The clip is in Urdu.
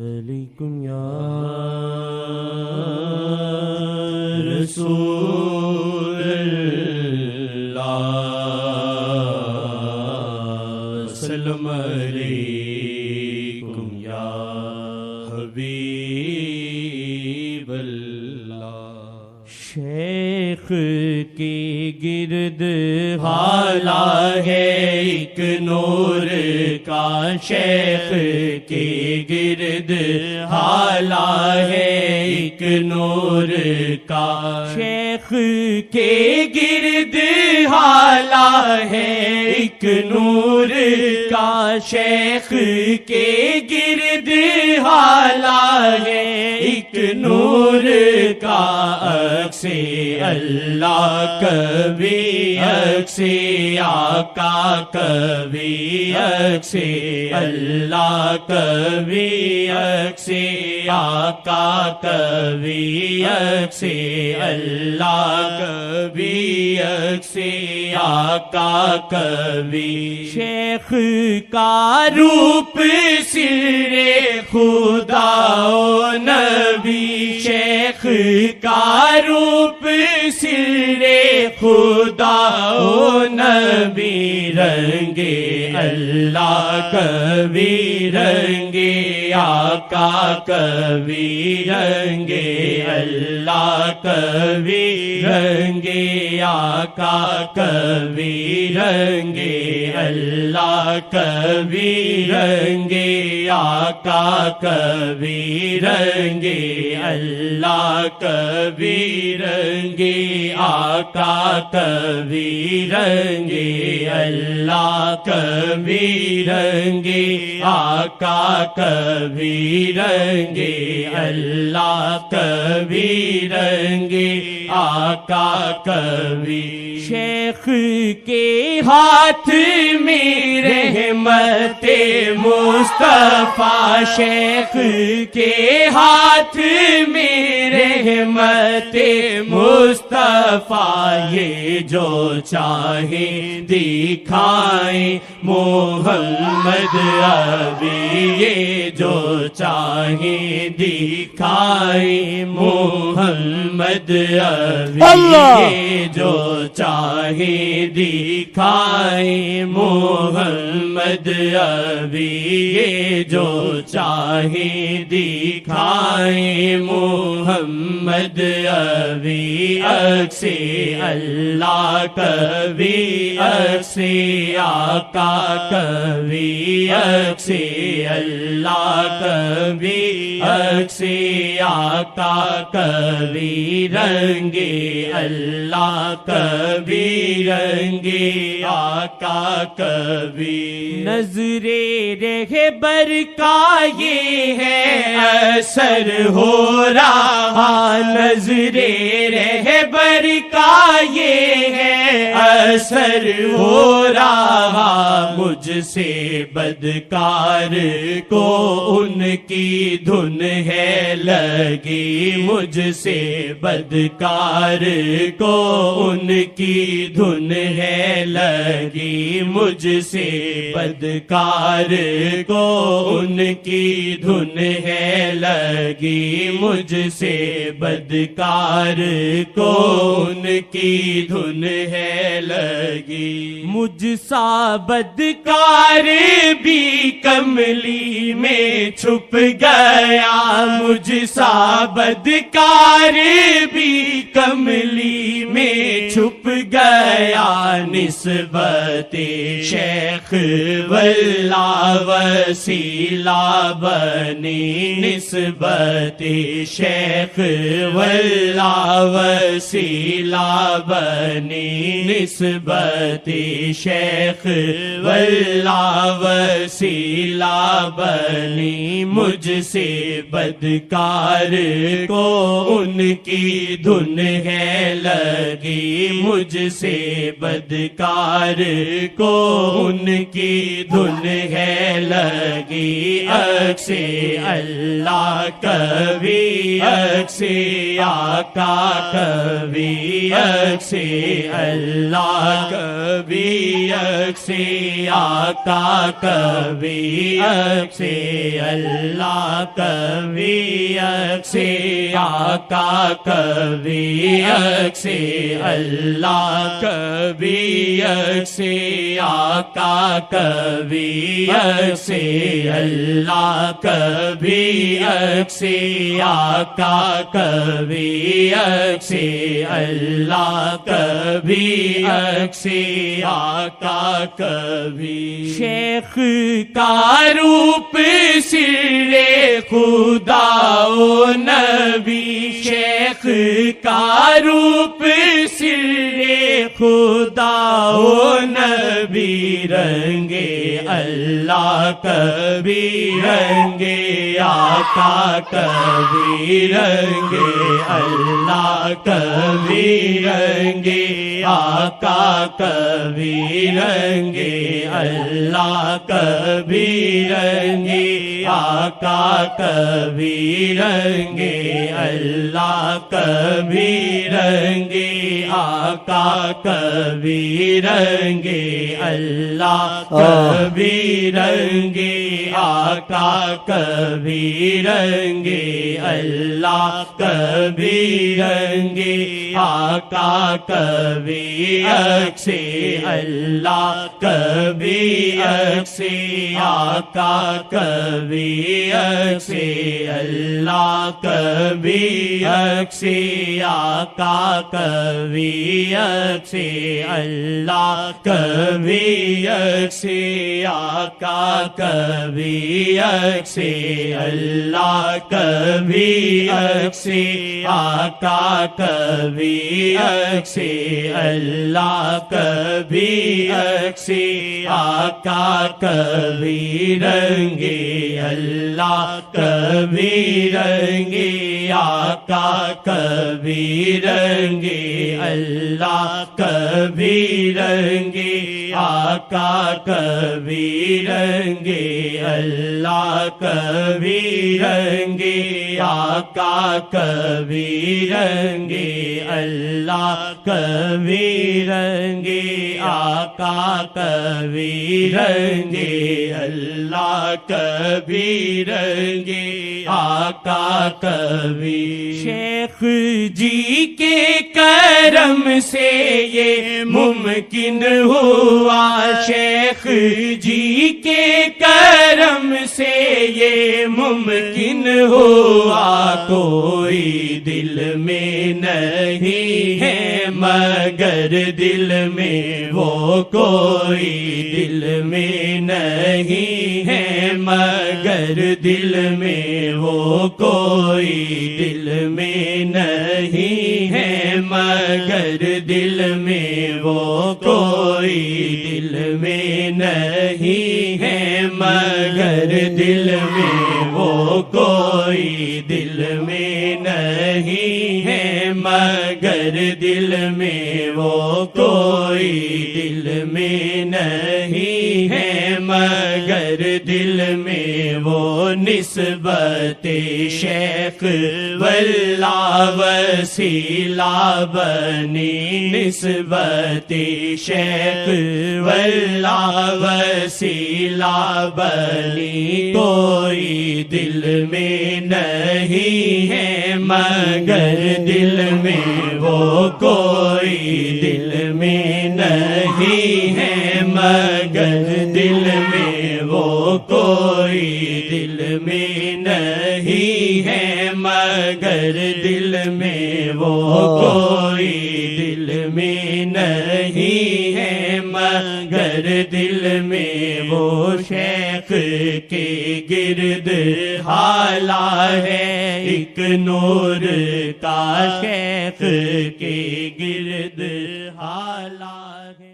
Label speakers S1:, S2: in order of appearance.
S1: علیکم یا رسول اللہ، سلام علیکم یا حبیب اللہ۔ شیخ کی گرد حالہ ہے ایک نور کا، شیخ کی گرد حالہ ہے ایک نور کا، شیخ کے گرد حالہ ہے ایک نور کا، شیخ کے گرد حالہ ہے ایک نور کا، عکس اللہ کبھی عکس آقا کبھی عکس اللہ کبھی عکس آقا کبھی عکس اللہ کبھی عکس آقا کبھی، شیخ کا روپ سر خدا و نبی، شیخ کا روپ سر خدا و نبی، رنگ اللہ کبھی رنگ آقا کبھی رنگ اللہ کبھی رنگ آقا کبھی رنگ اللہ کبھی رنگ آقا کبھی رنگ اللہ کبھی رنگ آقا کبھی رنگ اللہ کبھی رنگ آقا کبھی رنگ اللہ کبھی رنگ آقا کبھی، شیخ کے ہاتھ میں رحمت مصطفیٰ، شیخ کے ہاتھ میں رحمت مصطفیٰ، یہ جو چاہے دکھائیں محمد ابھی، یہ جو چاہے دکھائیں محمد ابھی، یہ جو چاہے دکھائیں محمد ابھی، یہ جو چاہے دکھائیں محمد ابھی، عکس اللہ کبھی عکس آقا کبھی عکس اللہ کبھی عکس آقا کبھی رنگ اللہ کبھی رنگ آقا کبھی، نظر رہبر کا یہ ہے اثر ہو رہا، نظر رہبر کا یہ ہے اثر ہو رہا، مجھ سے بدکار کو ان کی دھن ہے لگی، مجھ سے بدکار کو ان کی دھن ہے لگی، مجھ سے بدکار کو ان کی دھن ہے لگی، مجھ سے بدکار کو ان کی دھن ہے لگی، مجھ سا بدکار بھی کملی میں چھپ گیا، مجھ سا بدکار بھی کملی میں چھپ گیا، نسبت شیخ واللہ وسیلہ بنی، نسبت شیخ واللہ وسیلہ بنی، نسبت شیخ واللہ وسیلہ بنی، مجھ سے بدکار کو ان کی دھن ہے لگی، مجھ مجھ سے بدکار کو ان کی دھن ہے لگی، عکس اللہ کبھی عکس آقا کبھی عکس اللہ کبھی عکس آقا کبھی عکس اللہ کبھی عکس آقا کبھی عکس اللہ کبھی عکس آقا کبھی عکس اللہ کبھی عکس آقا کبھی عکس اللہ کبھی عکس آقا کبھی۔ شیخ کا روپ سر خدا و نبی، شیخ کا روپ سر خدا و نبی، رنگ اللہ کبھی رنگ آقا کبھی رنگ اللہ کبھی رنگ آقا کبھی رنگ اللہ کبھی رنگ آقا کبھی رنگ اللہ کبھی رنگ آقا کبھی رنگ اللہ کبھی رنگ آقا کبھی رنگ اللہ کبھی رنگ آقا کبھی عکس اللہ کبھی عکس آقا کبھی عکس اللہ کبھی عکس آقا کبھی عکس اللہ کبھی عکس آقا کبھی عکس اللہ کبھی عکس آقا کبھی عکس اللہ کبھی عکس آقا کبھی رنگ اللہ کبھی رنگ آقا کبھی رنگ اللہ کبھی رنگ آقا کبھی رنگ اللہ کبھی رنگ آقا کبھی رنگ اللہ کبھی رنگ آقا کبھی رنگ اللہ کبھی رنگ آقا کبھی۔ شیخ جی کے کرم سے یہ ممکن ہوا، شیخ جی کے کرم سے یہ ممکن ہوا، کوئی دل میں نہیں ہے مگر دل میں وہ کوئی دل میں نہیں ہے مگر دل میں وہ کوئی دل میں نہیں ہے مگر دل میں وہ کوئی دل میں نہیں ہے مگر دل میں وہ کوئی دل میں نہیں ہے مگر دل میں وہ کوئی دل میں نہیں ہے مگر دل میں وہ نسبت شیخ واللہ وسیلہ بنی نسبت شیخ واللہ وسیلہ بنی کوئی دل میں نہیں ہے مگر دل میں وہ کوئی دل میں نہیں ہے مگر دل میں وہ کوئی دل میں نہیں ہے مگر دل میں وہ کوئی دل میں نہیں ہے مگر دل میں وہ شیخ کے گرد حالہ ہے ایک نور کا شیخ کے گرد حالہ ہے۔